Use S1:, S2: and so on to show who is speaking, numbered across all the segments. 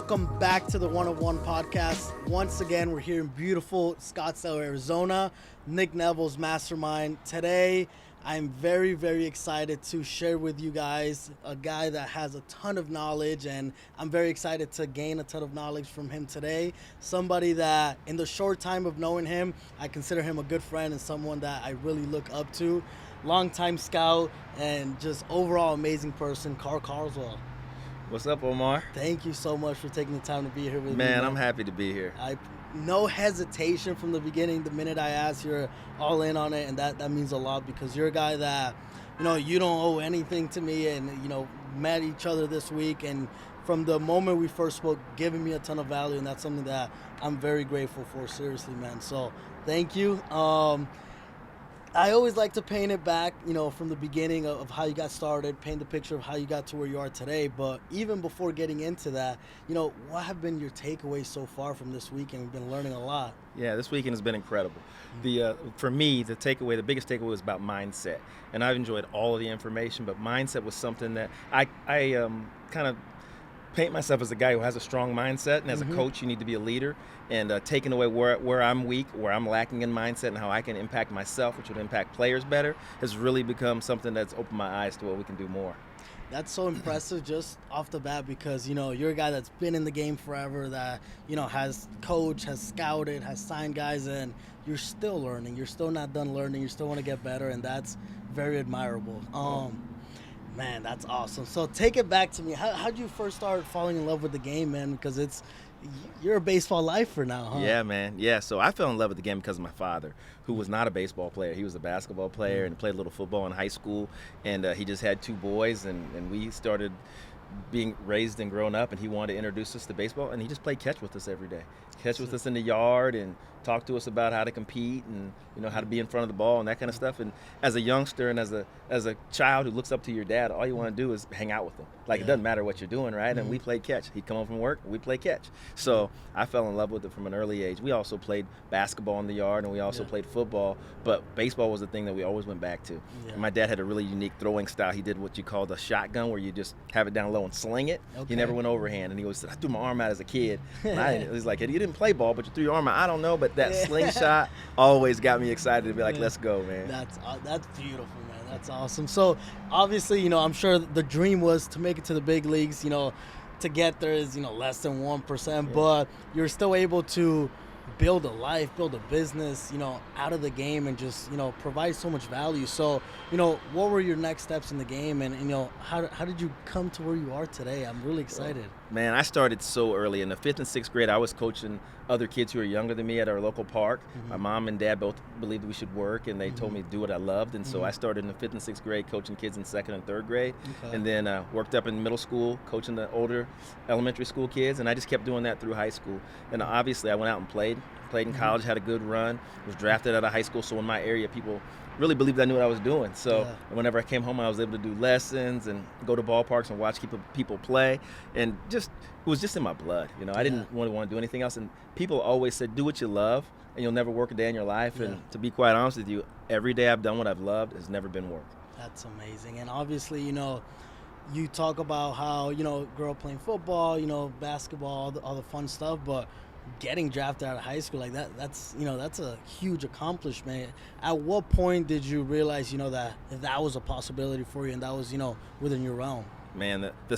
S1: welcome back to the 101 podcast. Once again, we're here in beautiful Scottsdale, Arizona, Nick Neville's mastermind. Today, I'm very, very excited to share with you guys a guy that has a ton of knowledge, and I'm very excited to gain a ton of knowledge from him today. Somebody that, in the short time of knowing him, I consider him a good friend and someone that I really look up to. Longtime scout and just overall amazing person, Karl Carswell.
S2: What's up, Omar?
S1: Thank you so much for taking the time to be here with me.
S2: Man, I'm happy to be here.
S1: No hesitation from the beginning. The minute I asked, you're all in on it, and that means a lot because you're a guy that, you don't owe anything to me, and, met each other this week, and from the moment we first spoke, giving me a ton of value, and that's something that I'm very grateful for, seriously, man. So thank you. I always like to paint it back, from the beginning of how you got started, paint the picture of how you got to where you are today. But even before getting into that, what have been your takeaways so far from this weekend? We've been learning a lot.
S2: Yeah, this weekend has been incredible. For me, the biggest takeaway was about mindset. And I've enjoyed all of the information, but mindset was something that I kind of paint myself as a guy who has a strong mindset, and as a coach you need to be a leader, and taking away where I'm weak, where I'm lacking in mindset, and how I can impact myself, which would impact players better, has really become something that's opened my eyes to what we can do more.
S1: That's so impressive just off the bat because, you're a guy that's been in the game forever, that, has coached, has scouted, has signed guys, and you're still learning. You're still not done learning. You still want to get better, and that's very admirable. Man, that's awesome. So take it back to me. How'd you first start falling in love with the game, man? Because you're a baseball lifer now, huh?
S2: Yeah, man. Yeah, so I fell in love with the game because of my father, who was not a baseball player. He was a basketball player and played a little football in high school. And he just had two boys, and we started being raised and grown up, and he wanted to introduce us to baseball, and he just played catch with us every day. Catch with us in the yard and talk to us about how to compete and how to be in front of the ball and that kind of stuff. And as a youngster and as a child who looks up to your dad, all you want to do is hang out with him. It doesn't matter what you're doing, right? And we played catch. He'd come home from work, we play catch. So I fell in love with it from an early age. We also played basketball in the yard, and we also played football, but baseball was the thing that we always went back to. And my dad had a really unique throwing style. He did what you call the shotgun, where you just have it down low and sling it. He never went overhand, and he always said, I threw my arm out as a kid. And he's like, you didn't play ball, but you threw your arm out. I don't know, but that slingshot always got me excited to be like, let's go, man.
S1: That's beautiful, man. That's awesome. So obviously, I'm sure the dream was to make it to the big leagues. To get there is less than 1%, but you're still able to build a life, build a business, out of the game, and just provide so much value. So what were your next steps in the game, and how did you come to where you are today? I'm really excited.
S2: Man, I started so early. In the 5th and 6th grade, I was coaching other kids who were younger than me at our local park. My mom and dad both believed we should work, and they told me to do what I loved. And so I started in the 5th and 6th grade coaching kids in 2nd and 3rd grade, and then worked up in middle school coaching the older elementary school kids, and I just kept doing that through high school. And obviously I went out and played in college, had a good run, was drafted out of high school, so in my area people really believed I knew what I was doing. So whenever I came home, I was able to do lessons and go to ballparks and watch people play, and it was just in my blood. I didn't want to do anything else. And people always said, do what you love, and you'll never work a day in your life. And to be quite honest with you, every day I've done what I've loved has never been work.
S1: That's amazing. And obviously, you talk about how, grow up playing football, basketball, all the fun stuff, but getting drafted out of high school like that's a huge accomplishment. At what point did you realize that was a possibility for you, and that was within your realm?
S2: Man, the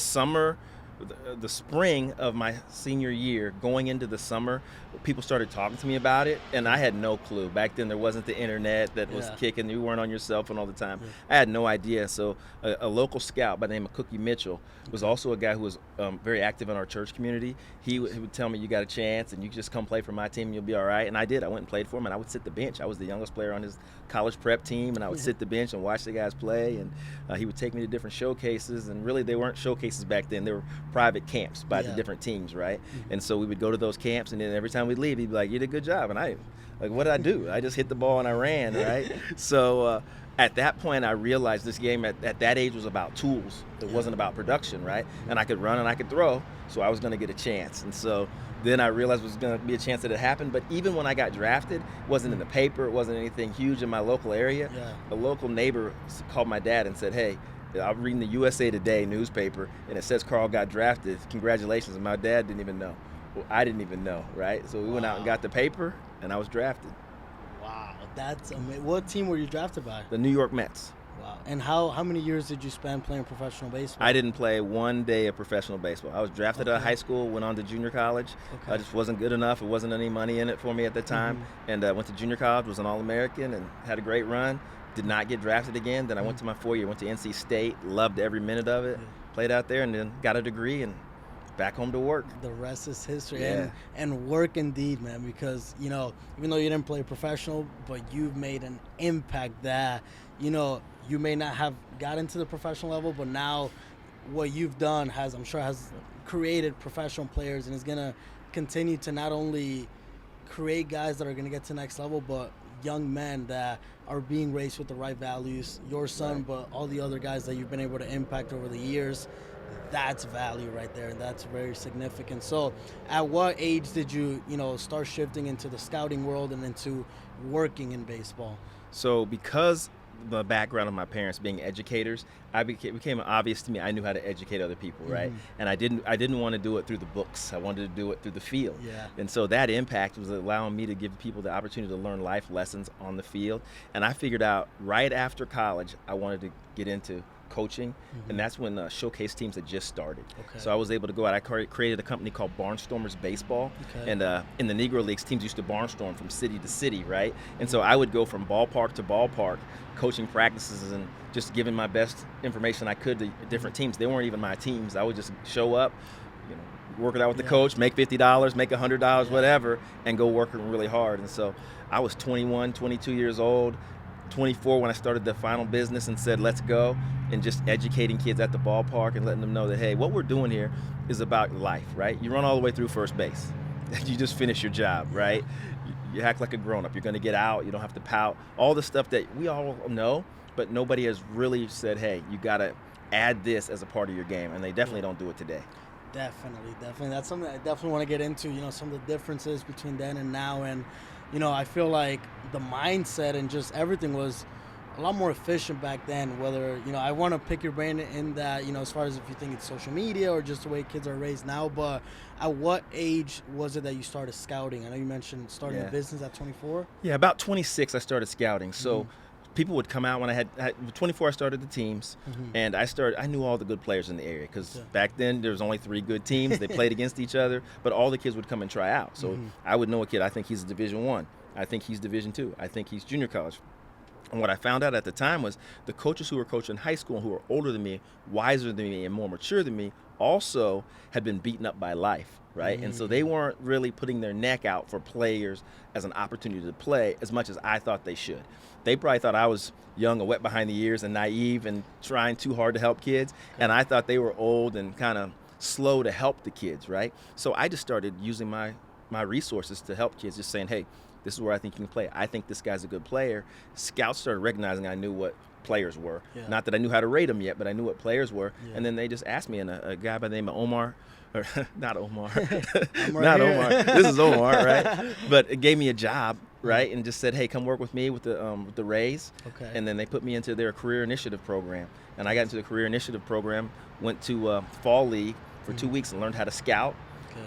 S2: spring of my senior year, going into the summer, people started talking to me about it, and I had no clue. Back then, there wasn't the internet that was kicking. You weren't on your cell phone all the time. I had no idea. So a local scout by the name of Cookie Mitchell was also a guy who was very active in our church community. He would tell me, you got a chance, and you just come play for my team, and you'll be all right. And I did. I went and played for him, and I would sit the bench. I was the youngest player on his college prep team, and I would sit the bench and watch the guys play. And he would take me to different showcases, and really they weren't showcases back then. They were private camps by the different teams, right? And so we would go to those camps, and then every time we'd leave, he'd be like, you did a good job. And I, like, what did I do? I just hit the ball and I ran, right? So at that point, I realized this game at that age was about tools. It wasn't about production, right? And I could run and I could throw, so I was going to get a chance. And so then I realized it was going to be a chance that it happened. But even when I got drafted, it wasn't in the paper. It wasn't anything huge in my local area. A local neighbor called my dad and said, hey, I'm reading the USA Today newspaper, and it says Karl got drafted. Congratulations. And my dad didn't even know. Well, I didn't even know, right? So we went out and got the paper, and I was drafted.
S1: Wow, that's amazing. What team were you drafted by?
S2: The New York Mets.
S1: Wow. And how many years did you spend playing professional baseball?
S2: I didn't play one day of professional baseball. I was drafted out of high school, went on to junior college. I just wasn't good enough. There wasn't any money in it for me at the time. And went to junior college, was an All-American, and had a great run. Did not get drafted again. Then I went to my 4 year, went to NC State, loved every minute of it, played out there, and then got a degree and back home to work.
S1: The rest is history.
S2: Yeah.
S1: And work indeed, man, because, you know, even though you didn't play professional, but you've made an impact that, you know, you may not have got into the professional level, but now what you've done has created professional players, and is going to continue to not only create guys that are going to get to the next level, but young men that are being raised with the right values, your son, but all the other guys that you've been able to impact over the years. That's value right there, and that's very significant. So at what age did you, start shifting into the scouting world and into working in baseball?
S2: So because the background of my parents being educators, it became obvious to me I knew how to educate other people, right? And I didn't want to do it through the books. I wanted to do it through the field.
S1: Yeah.
S2: And so that impact was allowing me to give people the opportunity to learn life lessons on the field. And I figured out right after college I wanted to get into coaching, and that's when showcase teams had just started. So I was able to go out. I created a company called Barnstormers Baseball, and in the Negro Leagues, teams used to barnstorm from city to city, right? And so I would go from ballpark to ballpark, coaching practices and just giving my best information I could to different teams. They weren't even my teams. I would just show up, work it out with the coach, make $50, make $100, whatever, and go working really hard. And so I was 21, 22 years old, 24 when I started the final business and said, let's go, and just educating kids at the ballpark and letting them know that, hey, what we're doing here is about life, right? You run all the way through first base. You just finish your job, right? You act like a grown-up. You're going to get out. You don't have to pout. All the stuff that we all know, but nobody has really said, hey, you got to add this as a part of your game, and they definitely don't do it today.
S1: Definitely. That's something I definitely want to get into, some of the differences between then and now. And, I feel like the mindset and just everything was a lot more efficient back then. Whether, I want to pick your brain in that, as far as if you think it's social media or just the way kids are raised now. But at what age was it that you started scouting? I know you mentioned starting a business at 24.
S2: Yeah, about 26 I started scouting. So people would come out when I had 24. I started the teams, and I knew all the good players in the area because back then there was only 3 good teams. They played against each other, but all the kids would come and try out. So I would know a kid. I think he's Division I. I think he's Division II. I think he's junior college. And what I found out at the time was the coaches who were coaching high school and who were older than me, wiser than me, and more mature than me also had been beaten up by life, right? And so they weren't really putting their neck out for players as an opportunity to play as much as I thought they should. They probably thought I was young and wet behind the ears and naive and trying too hard to help kids, and I thought they were old and kind of slow to help the kids, right? So I just started using my resources to help kids, just saying, hey, this is where I think you can play. I think this guy's a good player. Scouts started recognizing I knew what players were. Not that I knew how to rate them yet, but I knew what players were. And then they just asked me, and a guy by the name of Omar, or not Omar, not Omar. This is Omar, right? But it gave me a job, right? And just said, hey, come work with me with the Rays. And then they put me into their career initiative program. And I got into the career initiative program, went to Fall League for 2 weeks and learned how to scout,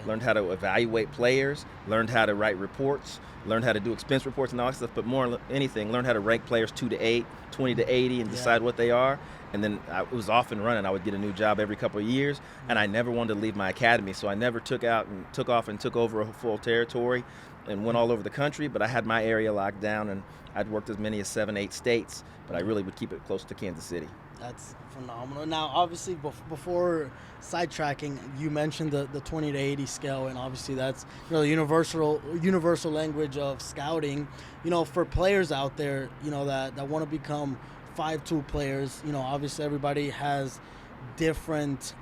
S2: learned how to evaluate players, learned how to write reports, learned how to do expense reports and all that stuff, but more than anything, learned how to rank players 2 to 8, 20 to 80, and decide what they are. And then it was off and running. I would get a new job every couple of years, and I never wanted to leave my academy, so I never took off and took over a full territory and went all over the country, but I had my area locked down, and I'd worked as many as 7, 8 states, but I really would keep it close to Kansas City.
S1: That's phenomenal. Now, obviously, before sidetracking, you mentioned the 20 to 80 scale, and obviously that's the universal language of scouting. For players out there, that want to become 5'2" players. Obviously everybody has different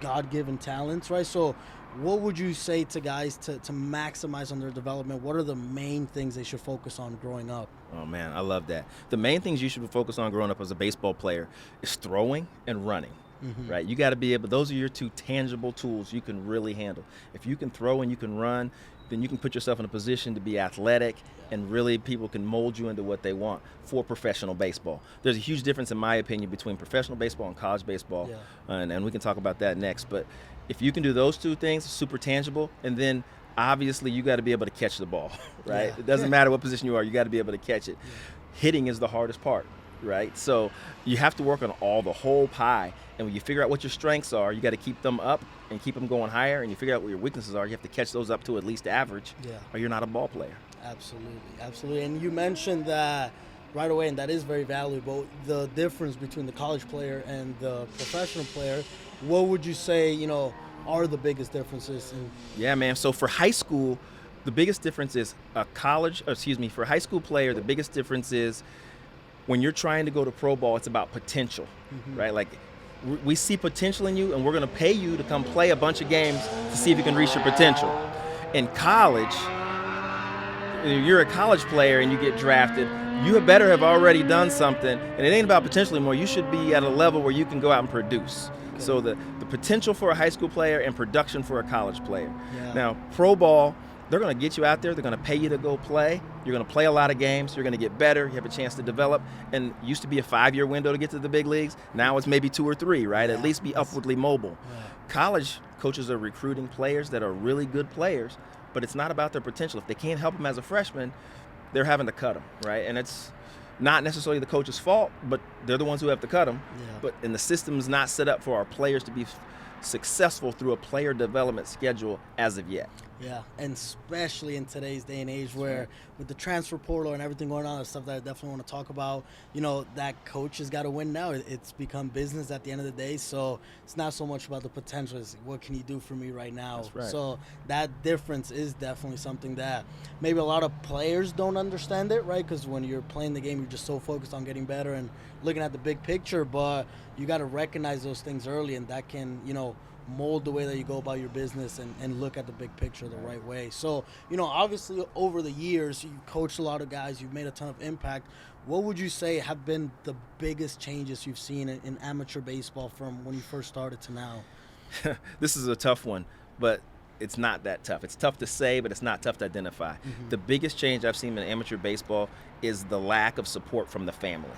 S1: God-given talents, right? So, what would you say to guys to maximize on their development? What are the main things they should focus on growing up?
S2: Oh, man, I love that. The main things you should focus on growing up as a baseball player is throwing and running, right? You got to be able – those are your 2 tangible tools you can really handle. If you can throw and you can run, then you can put yourself in a position to be athletic, and really people can mold you into what they want for professional baseball. There's a huge difference, in my opinion, between professional baseball and college baseball, and we can talk about that next. But if you can do those two things, super tangible, and then obviously you got to be able to catch the ball, right?
S1: Yeah.
S2: It doesn't matter what position you are, you got to be able to catch it. Hitting is the hardest part, right? So you have to work on the whole pie, and when you figure out what your strengths are, you got to keep them up and keep them going higher, and you figure out what your weaknesses are, you have to catch those up to at least average, or you're not a ball player.
S1: Absolutely. And you mentioned that right away, and that is very valuable, the difference between the college player and the professional player. What would you say, are the biggest differences?
S2: Yeah, man. So for high school, the biggest difference is for a high school player, the biggest difference is when you're trying to go to pro ball, it's about potential, right? Like, we see potential in you, and we're going to pay you to come play a bunch of games to see if you can reach your potential. In college, you're a college player and you get drafted, you better have already done something, and it ain't about potential anymore. You should be at a level where you can go out and produce. Okay. So the potential for a high school player and production for a college player. Yeah. Now, pro ball, they're going to get you out there. They're going to pay you to go play. You're going to play a lot of games. You're going to get better. You have a chance to develop. And it used to be a 5-year window to get to the big leagues. Now it's maybe 2 or 3, right? At least be upwardly mobile. Yeah. College coaches are recruiting players that are really good players, but it's not about their potential. If they can't help them as a freshman, they're having to cut them, right? And it's not necessarily the coach's fault, but they're the ones who have to cut them. Yeah. And the system is not set up for our players to be successful through a player development schedule as of yet.
S1: Yeah, and especially in today's day and age where with the transfer portal and everything going on, stuff that I definitely want to talk about, that coach has got to win now. It's become business at the end of the day, so it's not so much about the potential. It's what can you do for me right now?
S2: That's right.
S1: So that difference is definitely something that maybe a lot of players don't understand it, right? Because when you're playing the game, you're just so focused on getting better and looking at the big picture, but you got to recognize those things early, and that can, mold the way that you go about your business and look at the big picture the right way. So, obviously over the years, you've coached a lot of guys, you've made a ton of impact. What would you say have been the biggest changes you've seen in amateur baseball from when you first started to now?
S2: This is a tough one, but it's not that tough. It's tough to say, but it's not tough to identify. The biggest change I've seen in amateur baseball is the lack of support from the family.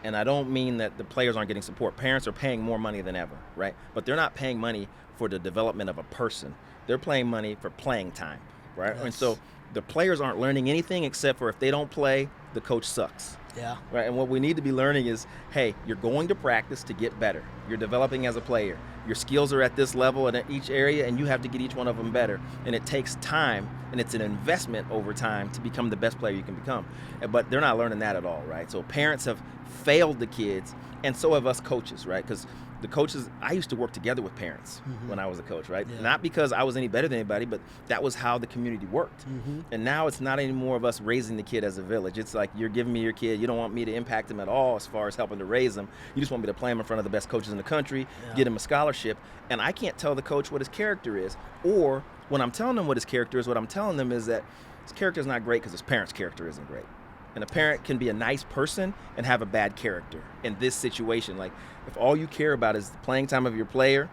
S2: And I don't mean that the players aren't getting support. Parents are paying more money than ever, right? But they're not paying money for the development of a person. They're paying money for playing time, right? Yes. And so the players aren't learning anything except for if they don't play, the coach sucks.
S1: Yeah.
S2: Right. And what we need to be learning is, hey, you're going to practice to get better. You're developing as a player. Your skills are at this level in each area, and you have to get each one of them better. And it takes time, and it's an investment over time to become the best player you can become. But they're not learning that at all, right? So parents have failed the kids, and so have us coaches, right? Because the coaches, I used to work together with parents when I was a coach, right? Yeah. Not because I was any better than anybody, but that was how the community worked. And now it's not anymore of us raising the kid as a village. It's like, you're giving me your kid. You don't want me to impact him at all as far as helping to raise him. You just want me to play him in front of the best coaches in the country, get him a scholarship. And I can't tell the coach what his character is. Or when I'm telling them what his character is, what I'm telling them is that his character is not great because his parent's character isn't great. And a parent can be a nice person and have a bad character in this situation. Like, if all you care about is the playing time of your player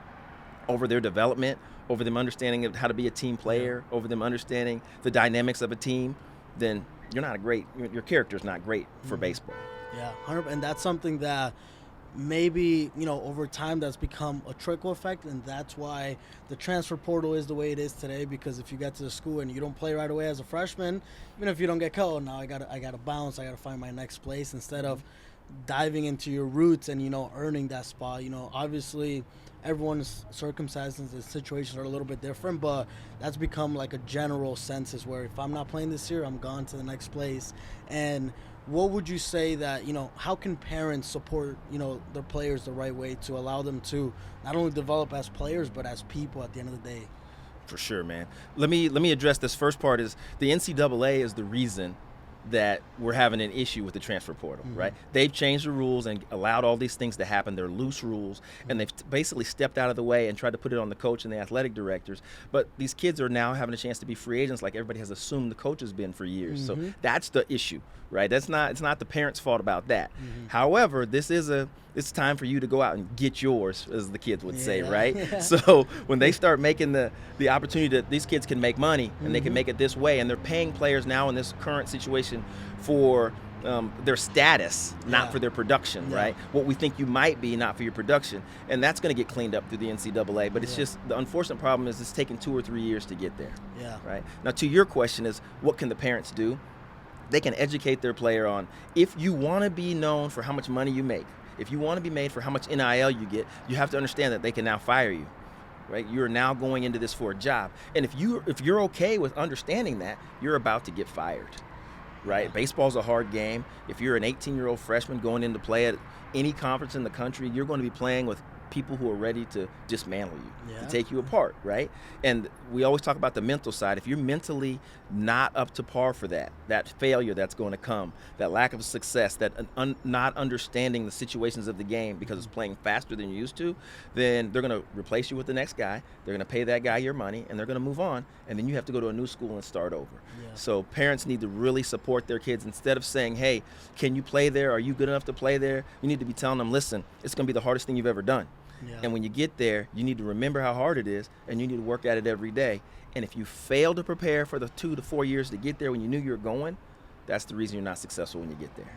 S2: over their development, over them understanding how to be a team player, over them understanding the dynamics of a team, then your character is not great for baseball.
S1: Yeah, 100%. And that's something that maybe, over time that's become a trickle effect, and that's why the transfer portal is the way it is today, because if you get to the school and you don't play right away as a freshman, even if you don't get cut, now I gotta bounce, I gotta find my next place, instead of diving into your roots and, earning that spot. Obviously everyone's circumstances and situations are a little bit different, but that's become like a general census where if I'm not playing this year, I'm gone to the next place. And what would you say that, how can parents support, their players the right way to allow them to not only develop as players, but as people at the end of the day?
S2: For sure, man. Let me address this first part. Is the NCAA is the reason that we're having an issue with the transfer portal, right? They've changed the rules and allowed all these things to happen. They're loose rules, and they've basically stepped out of the way and tried to put it on the coach and the athletic directors. But these kids are now having a chance to be free agents like everybody has assumed the coach has been for years. So that's the issue, right? It's not the parents' fault about that. However, this is a it's time for you to go out and get yours, as the kids would say,
S1: Yeah.
S2: right? So when they start making the opportunity that these kids can make money and they can make it this way, and they're paying players now in this current situation for their status, not for their production, right? What we think you might be, not for your production. And that's going to get cleaned up through the NCAA. But it's just, the unfortunate problem is it's taking 2 or 3 years to get there.
S1: Yeah.
S2: Right? Now, to your question is, what can the parents do? They can educate their player on, if you want to be known for how much money you make, if you want to be made for how much NIL you get, you have to understand that they can now fire you. Right? You're now going into this for a job. And if you're okay with understanding that, you're about to get fired. Right? Baseball's a hard game. If you're an 18-year-old freshman going in to play at any conference in the country, you're going to be playing with people who are ready to dismantle you, to take you apart, right? And we always talk about the mental side. If you're mentally not up to par for that failure that's going to come, that lack of success, that not understanding the situations of the game because it's playing faster than you used to, then they're going to replace you with the next guy. They're going to pay that guy your money, and they're going to move on, and then you have to go to a new school and start over. So parents need to really support their kids. Instead of saying, hey, can you play there? Are you good enough to play there? You need to be telling them, listen, it's going to be the hardest thing you've ever done. And when you get there, you need to remember how hard it is, and you need to work at it every day. And if you fail to prepare for the 2 to 4 years to get there when you knew you were going, that's the reason you're not successful when you get there.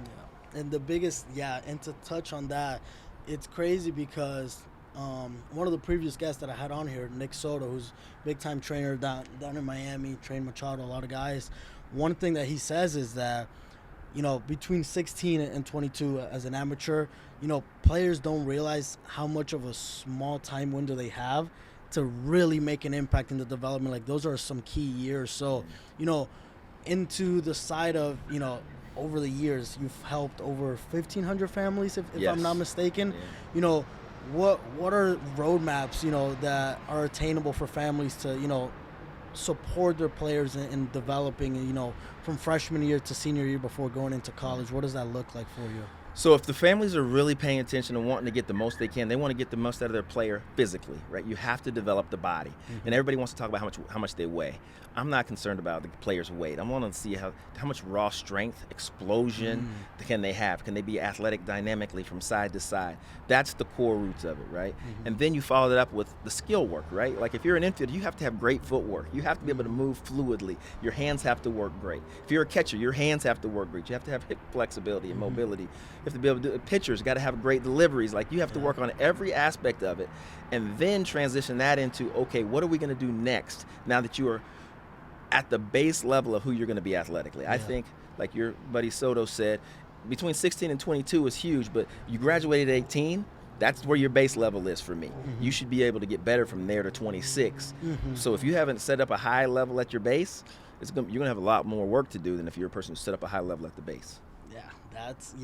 S1: And the biggest, and to touch on that, it's crazy because one of the previous guests that I had on here, Nick Soto, who's big-time trainer down in Miami, trained Machado, a lot of guys. One thing that he says is that, you know, between 16 and 22 as an amateur, you know, players don't realize how much of a small time window they have to really make an impact in the development. Like, those are some key years. So, you know, into the side of, you know, over the years, you've helped over 1,500 families, if I'm not mistaken. You know, what are roadmaps, you know, that are attainable for families to, you know, support their players in developing, you know, from freshman year to senior year before going into college? What does that look like for you?
S2: So if the families are really paying attention and wanting to get the most they can, they want to get the most out of their player physically, right? You have to develop the body. And everybody wants to talk about how much they weigh. I'm not concerned about the player's weight. I want to see how much raw strength, explosion can they have. Can they be athletic dynamically from side to side? That's the core roots of it, right? And then you follow it up with the skill work, right? Like, if you're an infielder, you have to have great footwork. You have to be able to move fluidly. Your hands have to work great. If you're a catcher, your hands have to work great. You have to have hip flexibility and mobility. You have to be able to do, pitchers got to have great deliveries. Like, you have to work on every aspect of it, and then transition that into, okay, what are we going to do next now that you are at the base level of who you're going to be athletically? I think, like your buddy Soto said, between 16 and 22 is huge, but you graduated at 18, that's where your base level is for me. You should be able to get better from there to 26. So if you haven't set up a high level at your base, you're going to have a lot more work to do than if you're a person who set up a high level at the base.
S1: That's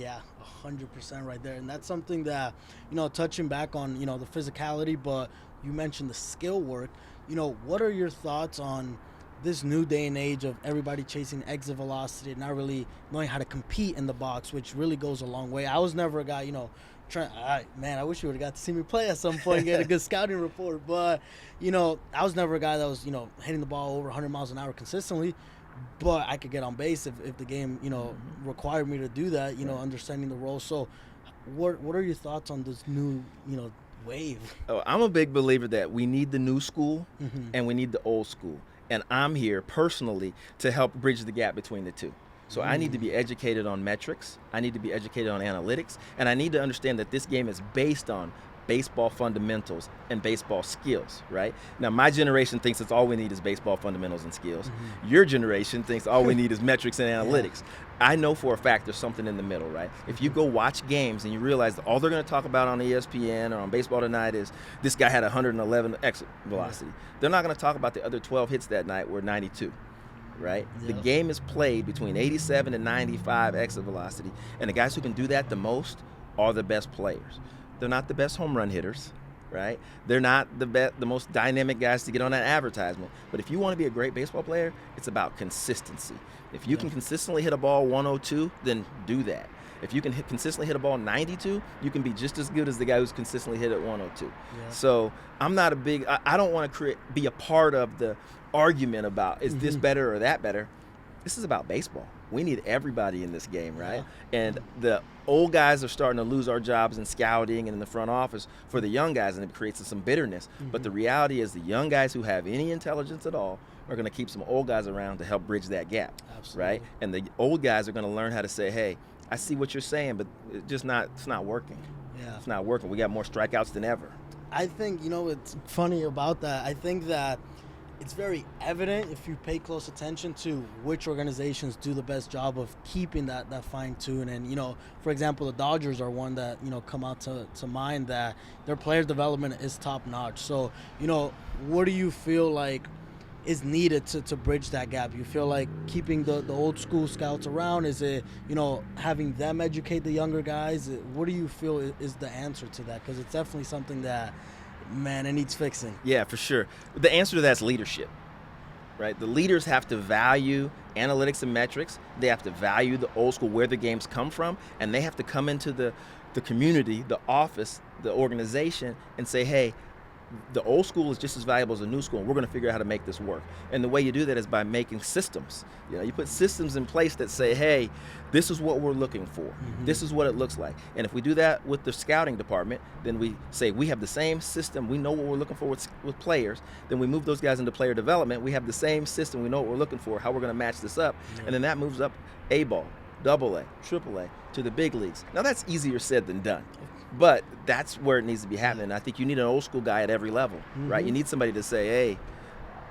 S1: 100% right there. And that's something that, you know, touching back on, you know, the physicality, but you mentioned the skill work. You know, what are your thoughts on this new day and age of everybody chasing exit velocity and not really knowing how to compete in the box, which really goes a long way? I was never a guy, you know, I wish you would have got to see me play at some point and get a good scouting report. But, you know, I was never a guy that was, you know, hitting the ball over 100 miles an hour consistently. But I could get on base if the game, you know, required me to do that, you know, understanding the role. So what are your thoughts on this new, you know, wave?
S2: Oh, I'm a big believer that we need the new school and we need the old school. And I'm here personally to help bridge the gap between the two. So I need to be educated on metrics. I need to be educated on analytics. And I need to understand that this game is based on baseball fundamentals and baseball skills, right? Now, my generation thinks it's all we need is baseball fundamentals and skills. Your generation thinks all we need is metrics and analytics. I know for a fact there's something in the middle, right? If you go watch games and you realize that all they're going to talk about on ESPN or on Baseball Tonight is this guy had 111 exit velocity. They're not going to talk about the other 12 hits that night were 92. Right? The game is played between 87 and 95 exit velocity, and the guys who can do that the most are the best players. They're not the best home run hitters, right? They're not the most dynamic guys to get on that advertisement. But if you want to be a great baseball player, it's about consistency. If you can consistently hit a ball 102, then do that. If you can consistently hit a ball 92, you can be just as good as the guy who's consistently hit at 102. So I'm not I don't want to be a part of the argument about is this better or that better. This is about baseball. we need everybody in this game, right? And the old guys are starting to lose our jobs in scouting and in the front office for the young guys, and it creates some bitterness. But the reality is the young guys who have any intelligence at all are going to keep some old guys around to help bridge that gap.
S1: Absolutely.
S2: Right? And the old guys are going to learn how to say, hey, I see what you're saying, but it's not working.
S1: Yeah.
S2: It's not working. We got more strikeouts than ever.
S1: I think, it's funny about that. I think that it's very evident if you pay close attention to which organizations do the best job of keeping that fine tune. And, for example, the Dodgers are one that, come out to mind, that their player development is top notch. So, what do you feel like is needed to bridge that gap? You feel like keeping the old school scouts around? Is it, having them educate the younger guys? What do you feel is the answer to that? Because it's definitely something that, man, it needs fixing.
S2: Yeah, for sure. The answer to that is leadership, right? The leaders have to value analytics and metrics. They have to value the old school, where the games come from, and they have to come into the community, the office, the organization, and say, hey, the old school is just as valuable as the new school, and we're going to figure out how to make this work. And the way you do that is by making systems. You put systems in place that say, hey, this is what we're looking for. This is what it looks like. And if we do that with the scouting department, then we say we have the same system. We know what we're looking for with players. Then we move those guys into player development. We have the same system. We know what we're looking for, how we're going to match this up. And then that moves up A-ball, AA, AAA to the big leagues. Now, that's easier said than done. But that's where it needs to be happening. I think you need an old school guy at every level, right? You need somebody to say, hey,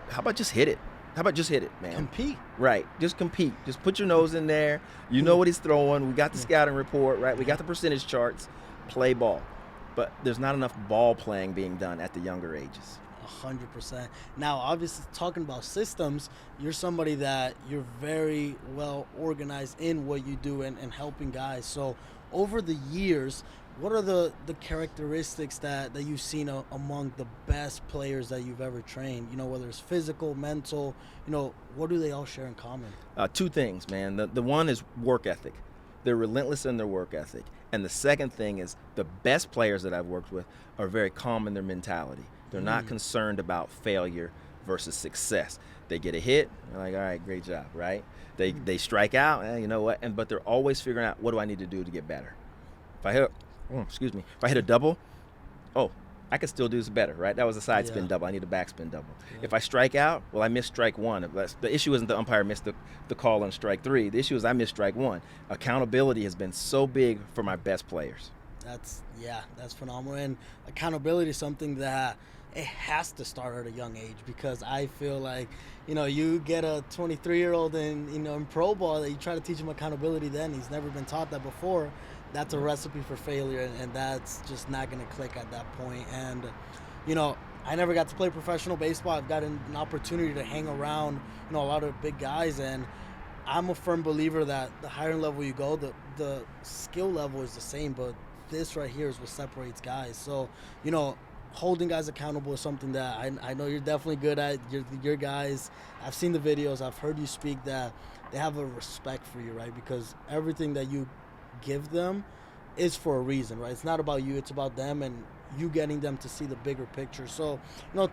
S2: how about just hit it? How about just hit it, man?
S1: Compete.
S2: Right. Just compete. Just put your nose in there. You know what he's throwing. We got the scouting report, right? We got the percentage charts. Play ball. But there's not enough ball playing being done at the younger ages.
S1: 100%. Now, obviously, talking about systems, you're somebody that you're very well organized in what you do and helping guys. So over the years, what are the characteristics that you've seen among the best players that you've ever trained? Whether it's physical, mental, what do they all share in common?
S2: Two things, man. The one is work ethic. They're relentless in their work ethic. And the second thing is the best players that I've worked with are very calm in their mentality. They're not concerned about failure versus success. They get a hit, they're like, all right, great job, right? They strike out, you know what? But they're always figuring out, what do I need to do to get better? If I hit a double, I can still do this better, right? That was a side spin double. I need a backspin double. Yeah. If I strike out, well, I missed strike one. The issue isn't the umpire missed the call on strike three. The issue is I missed strike one. Accountability has been so big for my best players.
S1: That's phenomenal. And accountability is something that it has to start at a young age, because I feel like, you get a 23-year-old in pro ball that you try to teach him accountability, then he's never been taught that before. That's a recipe for failure, and that's just not going to click at that point. And, I never got to play professional baseball. I've got an opportunity to hang around, a lot of big guys, and I'm a firm believer that the higher level you go, the skill level is the same, but this right here is what separates guys. So, holding guys accountable is something that I know you're definitely good at. Your guys, I've seen the videos, I've heard you speak, that they have a respect for you, right? Because everything that you give them is for a reason, right? It's not about you, it's about them and you getting them to see the bigger picture. So,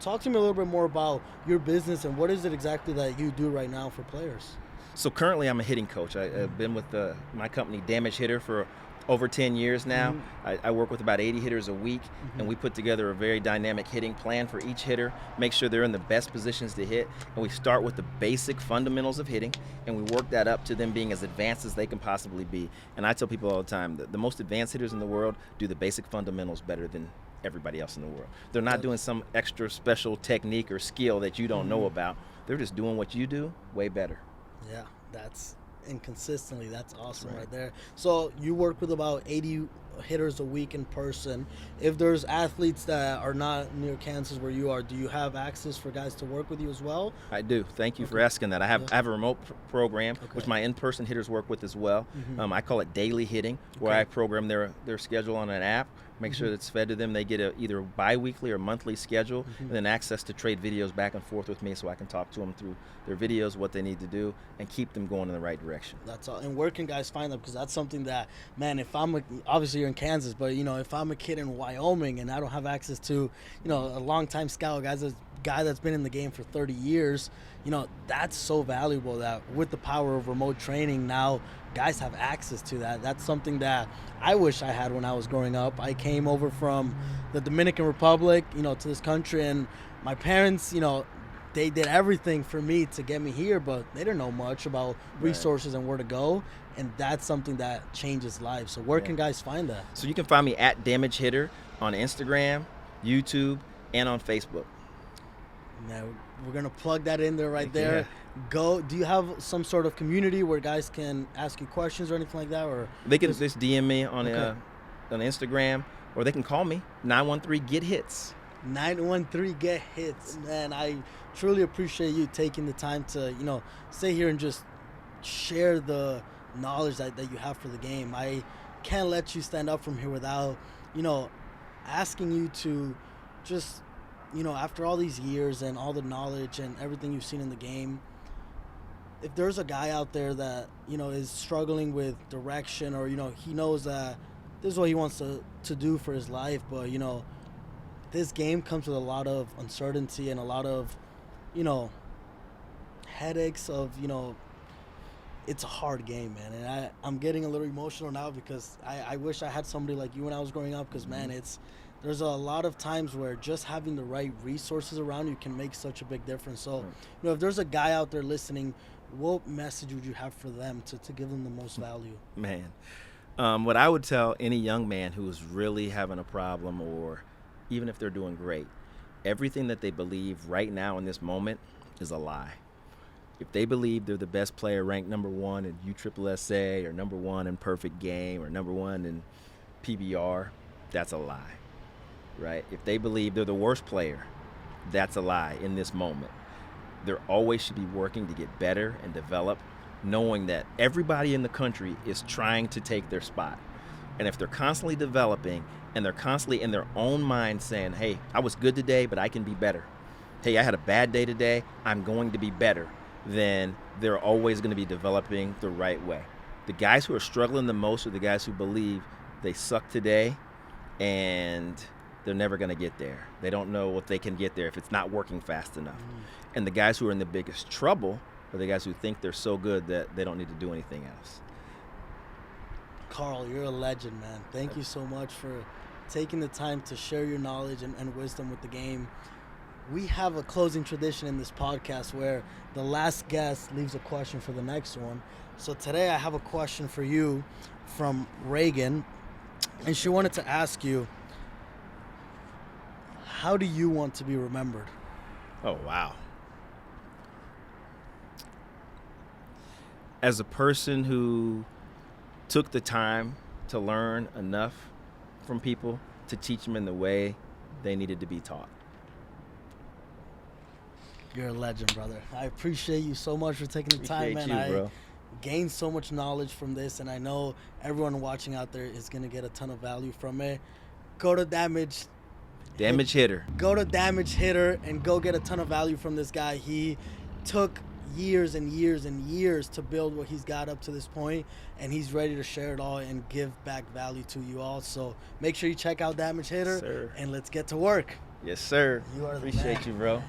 S1: talk to me a little bit more about your business and what is it exactly that you do right now for players?
S2: So currently I'm a hitting coach. I've been with my company, Damage Hitter, for over 10 years now. I work with about 80 hitters a week, and we put together a very dynamic hitting plan for each hitter, make sure they're in the best positions to hit, and we start with the basic fundamentals of hitting, and we work that up to them being as advanced as they can possibly be. And I tell people all the time that the most advanced hitters in the world do the basic fundamentals better than everybody else in the world. They're not doing some extra special technique or skill that you don't know about. They're just doing what you do way better.
S1: Yeah, and consistently, that's awesome right there. So you work with about 80 hitters a week in person. If there's athletes that are not near Kansas where you are, do you have access for guys to work with you as well?
S2: I do. Thank you for asking that. I have a remote program, which my in-person hitters work with as well. I call it daily hitting, where I program their schedule on an app, make sure it's fed to them. They get either bi-weekly or monthly schedule, and then access to trade videos back and forth with me so I can talk to them through their videos, what they need to do, and keep them going in the right direction. That's
S1: all. And where can guys find them? Because that's something that, man, obviously you're in Kansas, but, if I'm a kid in Wyoming and I don't have access to, a long-time scout, guys that's guy that's been in the game for 30 years, you know, that's so valuable that with the power of remote training, now guys have access to that. That's something that I wish I had when I was growing up. I came over from the Dominican Republic, you know, to this country, and my parents, you know, they did everything for me to get me here, but they didn't know much about resources and where to go. And that's something that changes lives. So where can guys find that?
S2: So you can find me at Damage Hitter on Instagram, YouTube, and on Facebook.
S1: Now, we're going to plug that in there right there. Go. Do you have some sort of community where guys can ask you questions or anything like that? Or
S2: they can just DM me on Instagram, or they can call me, 913-GET-HITS.
S1: 913-GET-HITS. Man, I truly appreciate you taking the time to, you know, stay here and just share the knowledge that you have for the game. I can't let you stand up from here without, you know, asking you to just, you know, after all these years and all the knowledge and everything you've seen in the game, if there's a guy out there that, you know, is struggling with direction, or, you know, he knows that this is what he wants to do for his life, but, you know, this game comes with a lot of uncertainty and a lot of, you know, headaches of, you know, it's a hard game, man. And I'm getting a little emotional now because I wish I had somebody like you when I was growing up, because, man, there's a lot of times where just having the right resources around you can make such a big difference. So, you know, if there's a guy out there listening, what message would you have for them to give them the most value?
S2: Man, what I would tell any young man who is really having a problem, or even if they're doing great, everything that they believe right now in this moment is a lie. If they believe they're the best player ranked number 1 in USSSA, or number 1 in perfect game, or number 1 in PBR, that's a lie, right? If they believe they're the worst player, that's a lie in this moment. They always should be working to get better and develop, knowing that everybody in the country is trying to take their spot. And if they're constantly developing and they're constantly in their own mind saying, hey, I was good today, but I can be better. Hey, I had a bad day today, I'm going to be better. Then they're always going to be developing the right way. The guys who are struggling the most are the guys who believe they suck today and they're never going to get there. They don't know if they can get there if it's not working fast enough. And the guys who are in the biggest trouble are the guys who think they're so good that they don't need to do anything else.
S1: Karl, you're a legend, man. Thank you so much for taking the time to share your knowledge and wisdom with the game. We have a closing tradition in this podcast where the last guest leaves a question for the next one. So today I have a question for you from Reagan, and she wanted to ask you, how do you want to be remembered?
S2: Oh, wow. As a person who took the time to learn enough from people to teach them in the way they needed to be taught.
S1: You're a legend, brother. I appreciate you so much for taking the time, man. I gained so much knowledge from this, and I know everyone watching out there is going to get a ton of value from it. Go to Damage Hitter. Go to Damage Hitter and go get a ton of value from this guy. He took years and years and years to build what he's got up to this point, and he's ready to share it all and give back value to you all. So make sure you check out Damage Hitter, and let's get to work.
S2: Yes, sir.
S1: You are the
S2: Appreciate
S1: man.
S2: you, bro.